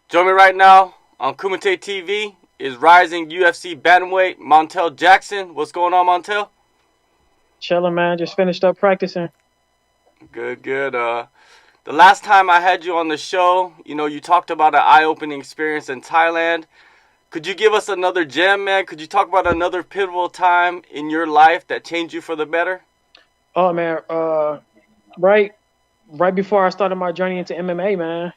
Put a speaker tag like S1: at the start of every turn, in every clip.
S1: Join me right now on Kumite TV is rising UFC bantamweight Montel Jackson. What's going on, Montel?
S2: Chilling, man. Just finished up practicing.
S1: Good, good. The last time I had you on the show, you talked about an eye-opening experience in Thailand. Could you give us another gem, man? Could you talk about another pivotal time in your life that changed you for the better?
S2: Oh man, right, right before I started my journey into MMA, man.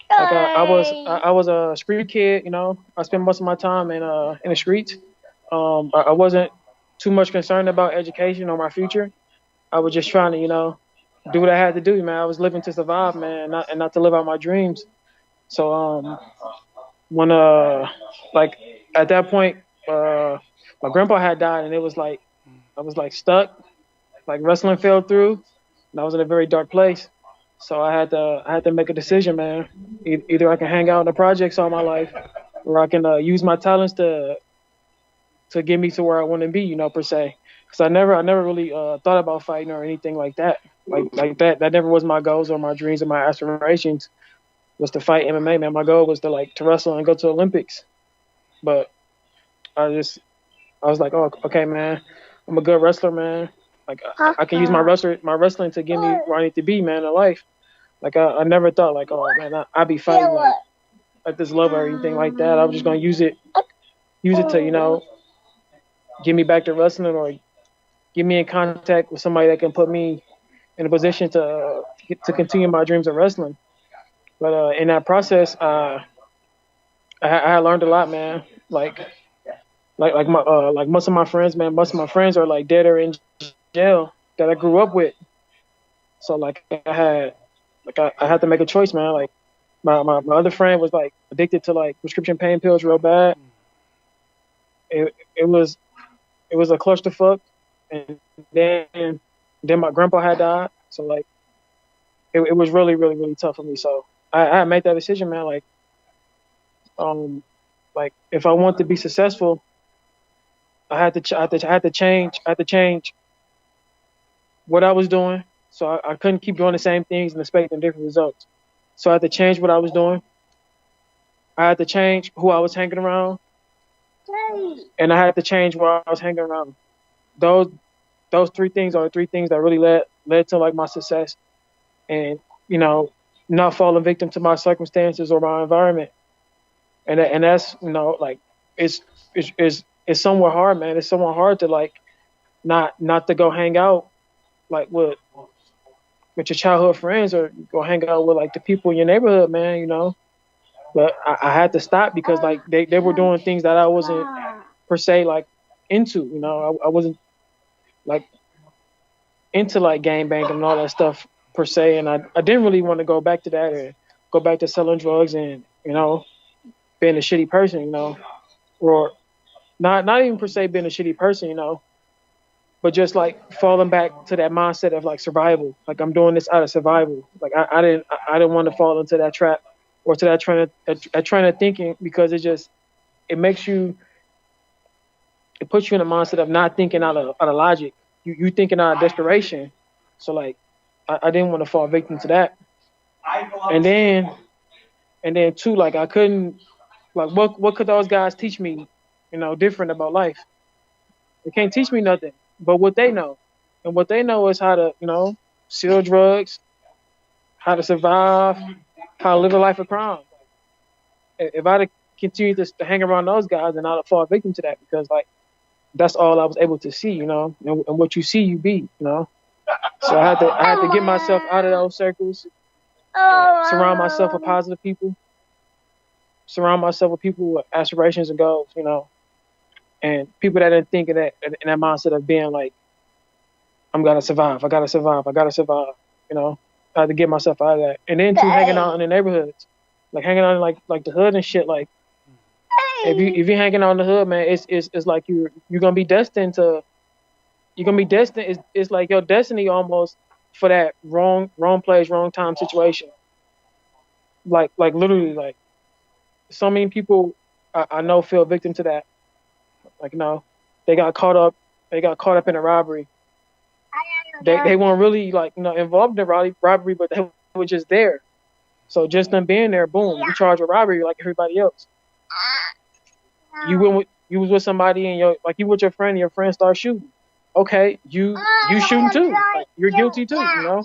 S2: Like I was a street kid. I spent most of my time in the streets. I wasn't too much concerned about education or my future. I was just trying to, do what I had to do, man. I was living to survive, man, and not to live out my dreams. So when like at that point, my grandpa had died, and it was like I was like stuck. Like wrestling fell through, and I was in a very dark place. So I had to make a decision, man. Either I can hang out in the projects all my life, or I can use my talents to get me to where I want to be, per se. Because I never really thought about fighting or anything like that. Like that. That never was my goals or my dreams or my aspirations was to fight MMA, man. My goal was to wrestle and go to Olympics. But I was like, oh, okay, man. I'm a good wrestler, man. Like I can use my wrestling to get me where I need to be, man, in life. Like I never thought like, oh man, I'd be fighting like this level or anything like that. I was just gonna use it to, get me back to wrestling or get me in contact with somebody that can put me in a position to continue my dreams of wrestling. But in that process, I learned a lot, man. Like most of my friends, man, most of my friends are like dead or in jail that I grew up with. So like I had to make a choice, man. Like my other friend was like addicted to like prescription pain pills real bad. It was a clusterfuck, and then my grandpa had died. So like it was really really really tough for me. So I made that decision, man. Um like if I want to be successful, I had to change what I was doing. So I couldn't keep doing the same things and expecting different results. So I had to change what I was doing. I had to change who I was hanging around, and I had to change where I was hanging around. Those those three things are the three things that really led to like my success, and you know not falling victim to my circumstances or my environment. And that's like it's it's somewhat hard, man. It's somewhat hard to like not to go hang out like with your childhood friends or go hang out with like the people in your neighborhood, man. But I had to stop because like they were doing things that I wasn't per se like into. I wasn't like into like gang banging and all that stuff per se, and I didn't really want to go back to that or go back to selling drugs and being a shitty person, or not even per se being a shitty person, but just like falling back to that mindset of like survival. Like I'm doing this out of survival. Like I didn't want to fall into that trap or to that train of thinking because it makes you it puts you in a mindset of not thinking out of logic. You thinking out of desperation. So like I didn't want to fall victim to that. And then too, like I couldn't like what could those guys teach me, different about life? They can't teach me nothing but what they know. And what they know is how to, sell drugs, how to survive, how to live a life of crime. If I'd have continued to hang around those guys, then I'd have fallen victim to that because like that's all I was able to see, and what you see, you be. So I had to get myself out of those circles, surround myself with positive people, surround myself with people with aspirations and goals, and people that didn't think in that mindset of being like, I'm gotta survive, I gotta survive, I gotta survive. I had to get myself out of that, and then to hanging out in the neighborhoods, like hanging out in like the hood and shit. Like if you're hanging out in the hood, man, it's like you're gonna be destined to you're gonna be destined. It's like your destiny almost for that wrong place, wrong time situation. Like literally, like so many people I know feel victim to that. Like they got caught up. They got caught up in a robbery. They weren't really like involved in the robbery, but they were just there. So just them being there, boom, you charge with robbery like everybody else. You was with somebody and you with your friend and your friend starts shooting. Okay, you shooting too. Like you're guilty too, you know.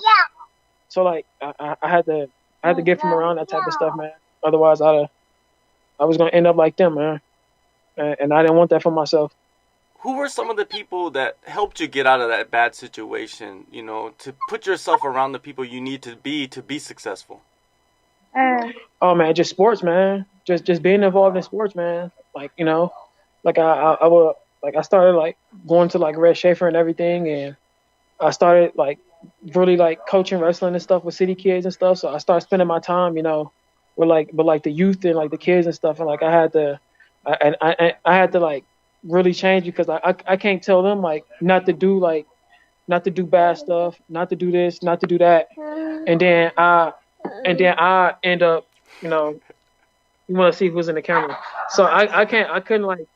S2: So like I had to get from around that type of stuff, man. Otherwise I was gonna end up like them, man. And I didn't want that for myself.
S1: Who were some of the people that helped you get out of that bad situation, you know, to put yourself around the people you need to be successful?
S2: Oh man, just sports, man. Just being involved in sports, man. Like, you know, like I would like I started like going to like Red Schaefer and everything, and I started like really like coaching wrestling and stuff with city kids and stuff. So I started spending my time, you know, with like the youth and like the kids and stuff, and like I had to like really change because I can't tell them like not to do bad stuff, not to do this, not to do that, and then I end up, you know, you want to see who's in the camera. So I couldn't like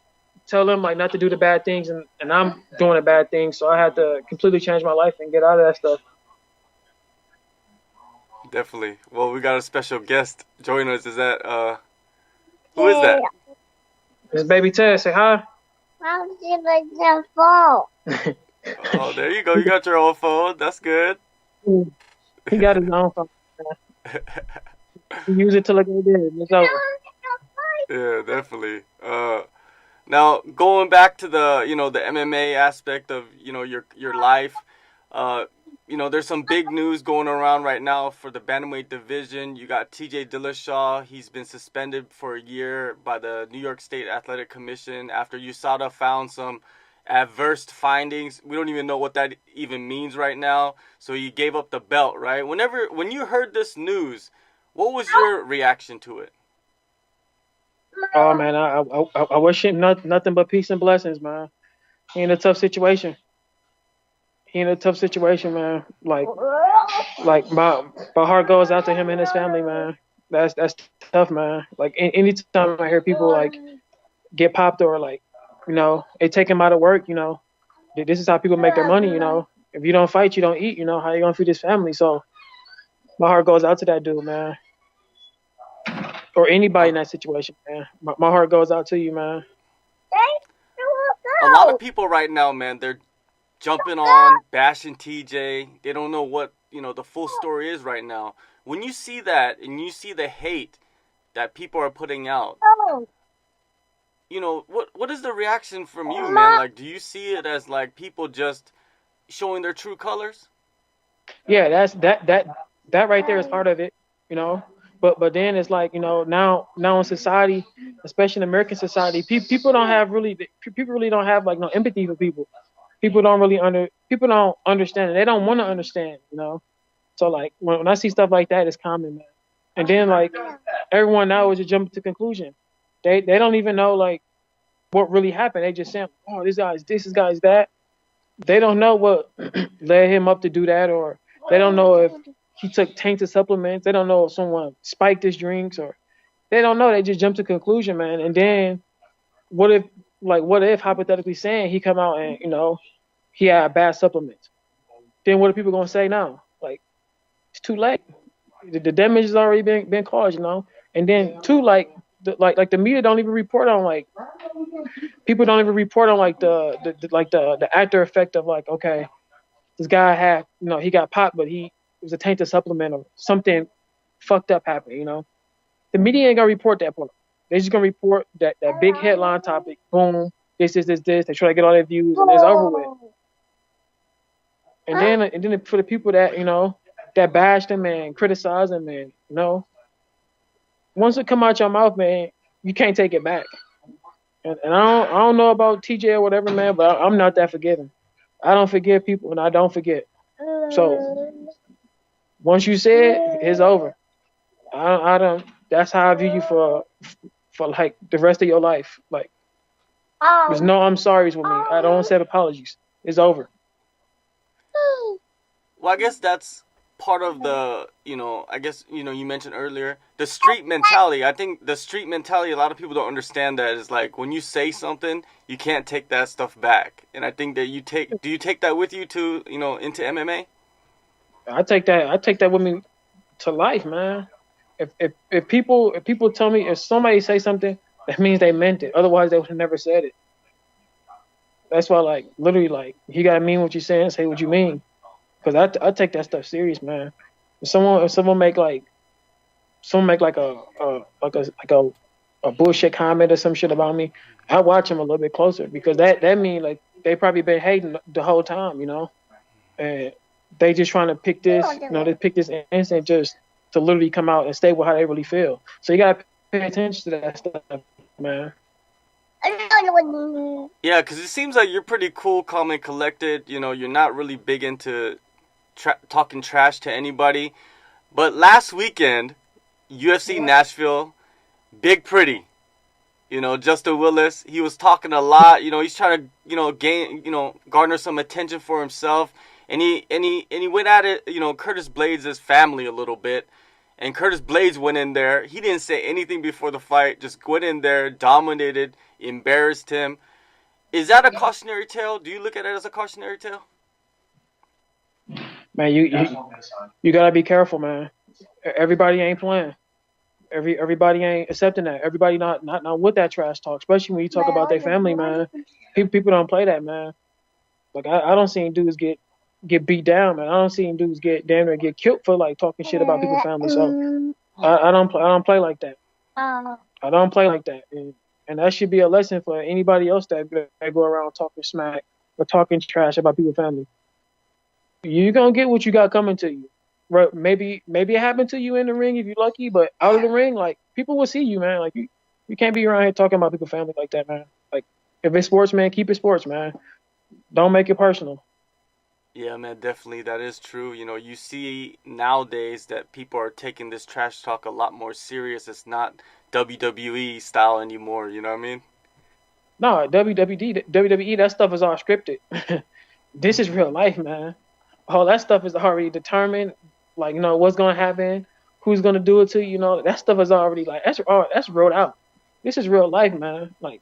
S2: tell them like not to do the bad things, and I'm doing the bad things. So I had to completely change my life and get out of that stuff.
S1: Definitely. Well, we got a special guest joining us. Is that who is that?
S2: It's Baby Ted. Say hi.
S1: Oh, there you go. You got your own phone. That's good.
S2: He got his own phone. He use it till it go dead. It's over.
S1: Yeah, definitely. Now going back to the the MMA aspect of your life, you know, there's some big news going around right now for the bantamweight division. You got TJ Dillashaw. He's been suspended for a year by the New York State Athletic Commission after USADA found some adverse findings. We don't even know what that even means right now. So he gave up the belt, right? When you heard this news, what was your reaction to it?
S2: Oh man, I wish him nothing but peace and blessings, man. He in a tough situation. Man. Like my heart goes out to him and his family, man. That's tough, man. Like anytime I hear people like get popped or like, you know, they take him out of work, you know, this is how people make their money, you know. If you don't fight, you don't eat, you know. How you gonna feed his family? So my heart goes out to that dude, man. Or anybody in that situation, man. My heart goes out to you, man.
S1: A lot of people right now, man, they're jumping on, bashing TJ. They don't know what, the full story is right now. When you see that and you see the hate that people are putting out, what is the reaction from you, man? Like, do you see it as like people just showing their true colors?
S2: Yeah, that right there is part of it, you know. But then it's like, now in society, especially in American society, people really don't have like no empathy for people. People don't understand, and they don't want to understand, you know. So like when I see stuff like that, it's common, man. And then like everyone now is just jumping to conclusion. They don't even know like what really happened. They just saying, oh, this guy's that. They don't know what led him up to do that, or they don't know if he took tainted supplements. They don't know if someone spiked his drinks, or they don't know. They just jump to conclusion, man. And then what if hypothetically saying he come out and, he had bad supplements? Then what are people gonna say now? Like, it's too late. The damage has already been caused, you know. And then too, like the media don't even report on like people don't even report on like the after effect of like, okay, this guy had, he got popped, but it was a tainted supplement or something fucked up happened, you know. The media ain't gonna report that part. They're just gonna report that big headline topic. Boom, this. They try to get all their views and it's over with. And then for the people that, that bash them and criticize them, and, once it come out your mouth, man, you can't take it back. And I don't know about TJ or whatever, man, but I'm not that forgiving. I don't forgive people, and I don't forget. So once you say it, it's over. I don't. That's how I view you for like the rest of your life. Like, there's no I'm sorry's with me. I don't accept apologies. It's over.
S1: Well, I guess that's part of the, you mentioned earlier, the street mentality. I think the street mentality, a lot of people don't understand that, is like when you say something, you can't take that stuff back. And I think that do you take that with you to, into MMA?
S2: I take that with me to life, man. if people tell me, if somebody say something, that means they meant it. Otherwise, they would have never said it. That's why, like, literally, like, you gotta mean what you say and say what you mean. Because I take that stuff serious, man. If someone make like a bullshit comment or some shit about me, I watch them a little bit closer, because that mean like they probably been hating the whole time, and they just trying to pick this, they pick this instant just to literally come out and state how they really feel. So you gotta pay attention to that stuff, man.
S1: Yeah, because it seems like you're pretty cool, calm, and collected. You're not really big into talking trash to anybody. But last weekend, UFC Nashville, Big Pretty, Justin Willis, he was talking a lot. He's trying to, gain, garner some attention for himself. And he went at it, Curtis Blades' family a little bit. And Curtis Blades went in there. He didn't say anything before the fight. Just went in there, dominated, embarrassed him. Is that a cautionary tale? Do you look at it as a cautionary tale?
S2: Man, you gotta be careful, man. Everybody ain't playing. Everybody ain't accepting that. Everybody not with that trash talk, especially when you talk about their family, man. People don't play that, man. Like I don't see dudes get beat down, man. I don't see dudes get damn near get killed for like talking shit about people's family. So I don't play like that. I don't play like that, and that should be a lesson for anybody else that go around talking smack or talking trash about people's family. You gonna get what you got coming to you. Right? Maybe it happened to you in the ring if you're lucky, but out of the ring, like, people will see you, man. Like, you can't be around here talking about people's family like that, man. Like, if it's sports, man, keep it sports, man. Don't make it personal.
S1: Yeah, man, definitely. That is true. You see nowadays that people are taking this trash talk a lot more serious. It's not WWE style anymore, you know what I mean?
S2: No, WWE, that stuff is all scripted. This is real life, man. All that stuff is already determined. Like, what's going to happen, who's going to do it to you, that stuff is already, like, that's wrote out. This is real life, man. Like,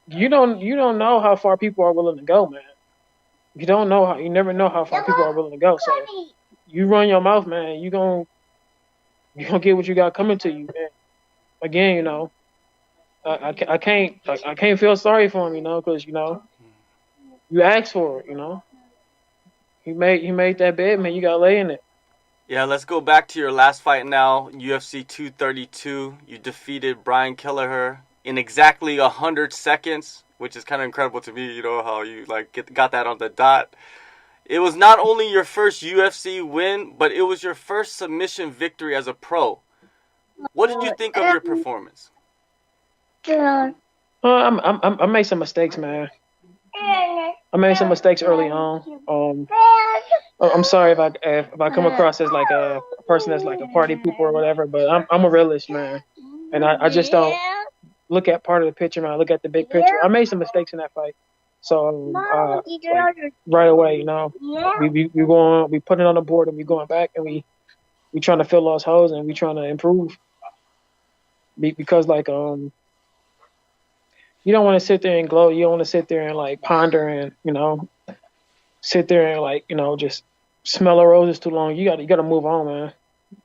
S2: you don't know how far people are willing to go, man. You never know how far people are willing to go. So you run your mouth, man. You gonna get what you got coming to you, man. Again, I can't feel sorry for him, because you asked for it, He made that bed, man. You got to lay in it.
S1: Yeah, let's go back to your last fight now. UFC 232. You defeated Brian Kelleher in exactly 100 seconds, which is kind of incredible to me. How you got that on the dot. It was not only your first UFC win, but it was your first submission victory as a pro. What did you think of your performance?
S2: I made some mistakes, man. I made some mistakes early on. I'm sorry if I come across as like a person that's like a party pooper or whatever, but I'm a realist, man, and I just don't look at part of the picture, man. I look at the big picture. I made some mistakes in that fight, so right away, we put it on the board and we going back and we trying to fill those holes and we trying to improve, because like you don't want to sit there and gloat. You don't want to sit there and like ponder and sit there and like just smell the roses too long. You got to move on, man.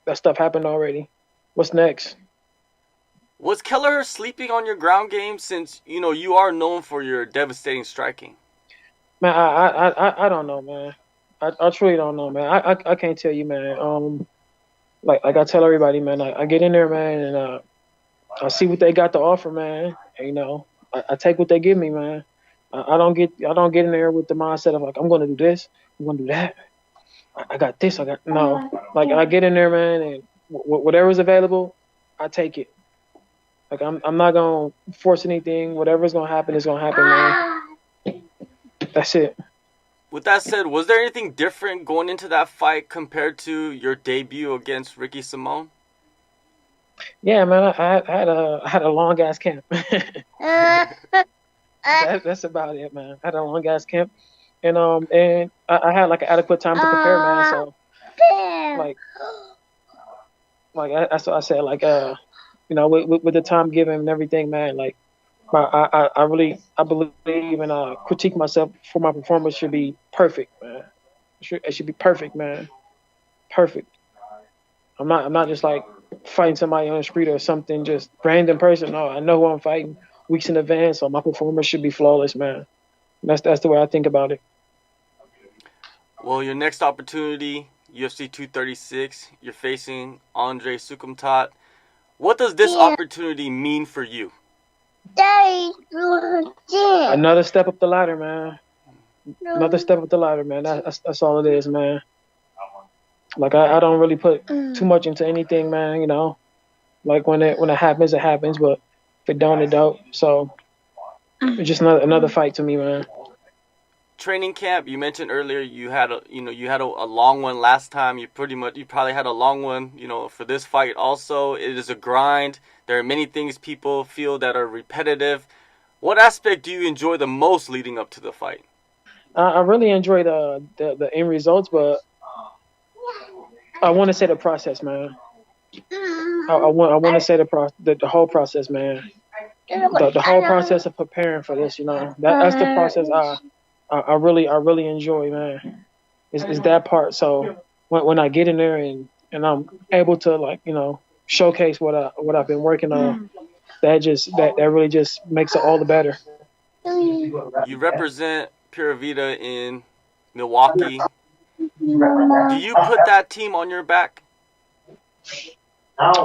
S2: That stuff happened already. What's next?
S1: Was Kelleher sleeping on your ground game, since you are known for your devastating striking?
S2: Man, I don't know, man. I truly don't know, man. I can't tell you, man. Like I tell everybody, man. I get in there, man, and I see what they got to offer, man. And, I take what they give me, man. I don't get in there with the mindset of like, I'm going to do this, I'm going to do that. I got this, no. Like, I get in there, man, and whatever's available, I take it. Like, I'm not going to force anything. Whatever's going to happen is going to happen, man. That's it.
S1: With that said, was there anything different going into that fight compared to your debut against Ricky Simón?
S2: Yeah, man, I had a long ass camp. That's about it, man. I had a long ass camp, and I had like an adequate time to prepare, man. So that's what I said. Like with the time given and everything, man. Like I believe and critique myself for my performance should be perfect, man. It should be perfect, man. Perfect. I'm not just like fighting somebody on the street or something, just random person. No, I know who I'm fighting weeks in advance, so my performance should be flawless, man. That's the way I think about it.
S1: Well, your next opportunity, UFC 236, you're facing Andre Soukhamthath. What does this opportunity mean for you?
S2: Another step up the ladder, man. Another step up the ladder, man. That's all it is, man. Like I don't really put too much into anything, man. You know, like when it happens, it happens. But if it don't, it don't. So it's just another fight to me, man.
S1: Training camp, you mentioned earlier you had a long one last time. You probably had a long one, for this fight also. It is a grind. There are many things people feel that are repetitive. What aspect do you enjoy the most leading up to the fight?
S2: I really enjoy the end results, but I want to say the process, man. I want to say the whole process, man. The whole process of preparing for this, that's the process I really enjoy, man. Is that part. So when I get in there and I'm able to showcase what I've been working on, that really just makes it all the better.
S1: You represent Pura Vida in Milwaukee. Do you put that team on your back?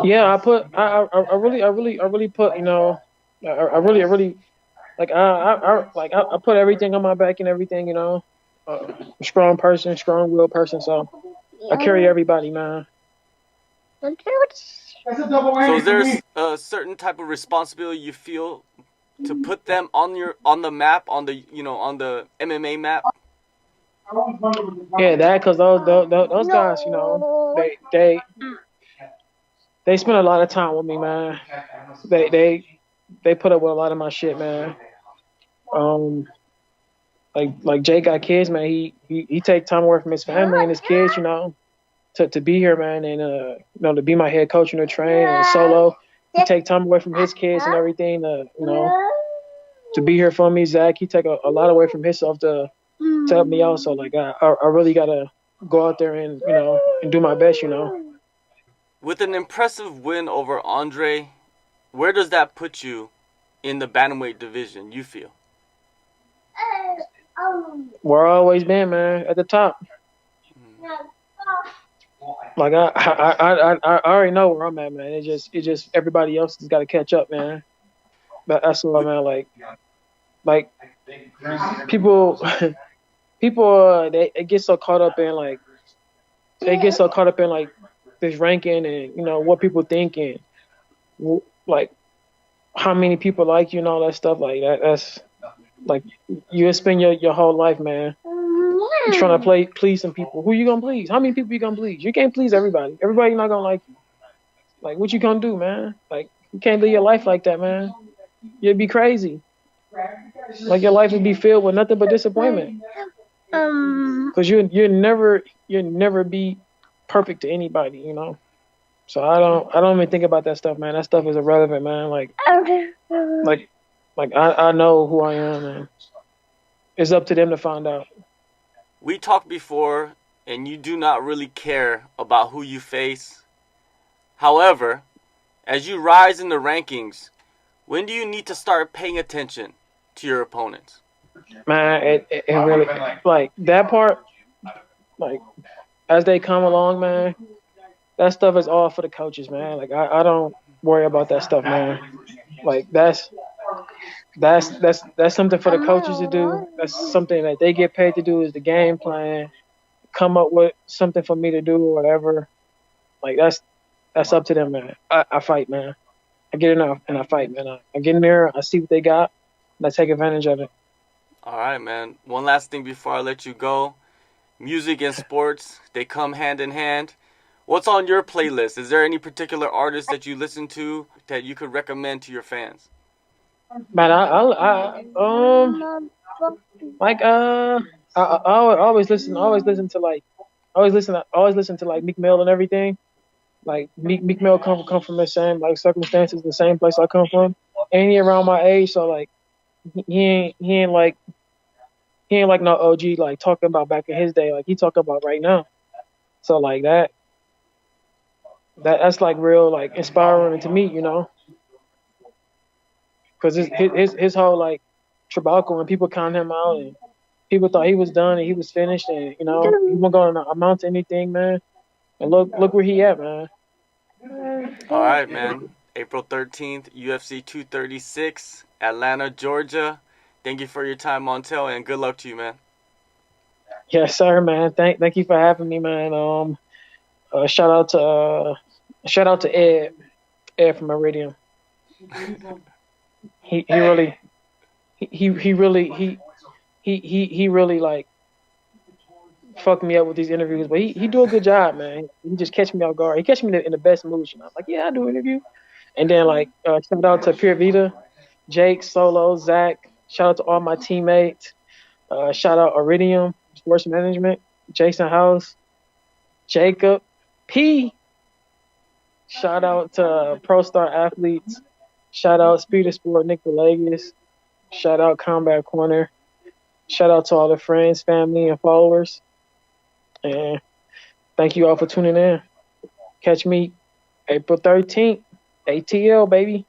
S2: Yeah, I really put, I really like I put everything on my back and everything, a strong person, strong willed person. So I carry everybody, man.
S1: So is there a certain type of responsibility you feel to put them on the map, on the MMA map?
S2: Yeah, that because those guys, they spend a lot of time with me, man. They put up with a lot of my shit, man. Like Jay got kids, man. He take time away from his family and his kids, to be here, man, and to be my head coach and to train and solo. He take time away from his kids and everything, to be here for me. Zach, he take a lot away from himself to help me out. So like I really gotta go out there and and do my best,
S1: With an impressive win over Andre, where does that put you in the bantamweight division, you feel?
S2: Where I always been, man, at the top. Like I already know where I'm at, man. It just everybody else has got to catch up, man. That's what I'm at. Like people they get so caught up in this ranking and what people think and like how many people like you and all that stuff like that. That's like you spend your whole life, man, trying to please some people. Who you gonna please? How many people you gonna please? You can't please everybody. Everybody not gonna like you. Like what you gonna do, man? Like you can't live your life like that, man. You'd be crazy. Like your life would be filled with nothing but disappointment. Cause you never be perfect to anybody, So I don't even think about that stuff, man. That stuff is irrelevant, man. Like I know who I am, and it's up to them to find out.
S1: We talked before, and you do not really care about who you face. However, as you rise in the rankings, when do you need to start paying attention to your opponents?
S2: Man, it really like that part. Like as they come along, man, that stuff is all for the coaches, man. Like I don't worry about that stuff, man. Like that's something for the coaches to do. That's something that they get paid to do is the game plan. Come up with something for me to do or whatever. Like that's up to them, man. I fight, man. I get in there and I fight, man. I get in there, I see what they got, and I take advantage of it.
S1: All right, man. One last thing before I let you go. Music and sports, they come hand in hand. What's on your playlist? Is there any particular artist that you listen to that you could recommend to your fans?
S2: Man, I always listen to like Meek Mill and everything. Like Meek Mill come from the same like circumstances, the same place I come from, and he around my age, so like he ain't like no OG like talking about back in his day, like he talking about right now. So like that That's like real like inspiring to me, you know, because his whole like Trabalco and people counting him out and people thought he was done and he was finished and you know he wasn't going to amount to anything, man. And look where he at, man.
S1: All right, man. April 13th, UFC 236, Atlanta, Georgia. Thank you for your time, Montel, and good luck to you, man.
S2: Yes, sir, man. Thank you for having me, man. Shout out to Ed from Iridium. He really he really he really like fucked me up with these interviews, but he do a good job, man. He just catch me off guard. He catch me in the best mood, you know. I'm like, yeah, I do an interview. And then like shout out to Pura Vida, Jake, Solo, Zach. Shout out to all my teammates. Shout out Iridium Sports Management, Jason House, Jacob P. Shout out to Pro Star Athletes. Shout out Speed of Sport, Nick Villegas. Shout out Combat Corner. Shout out to all the friends, family, and followers. And thank you all for tuning in. Catch me April 13th, ATL, baby.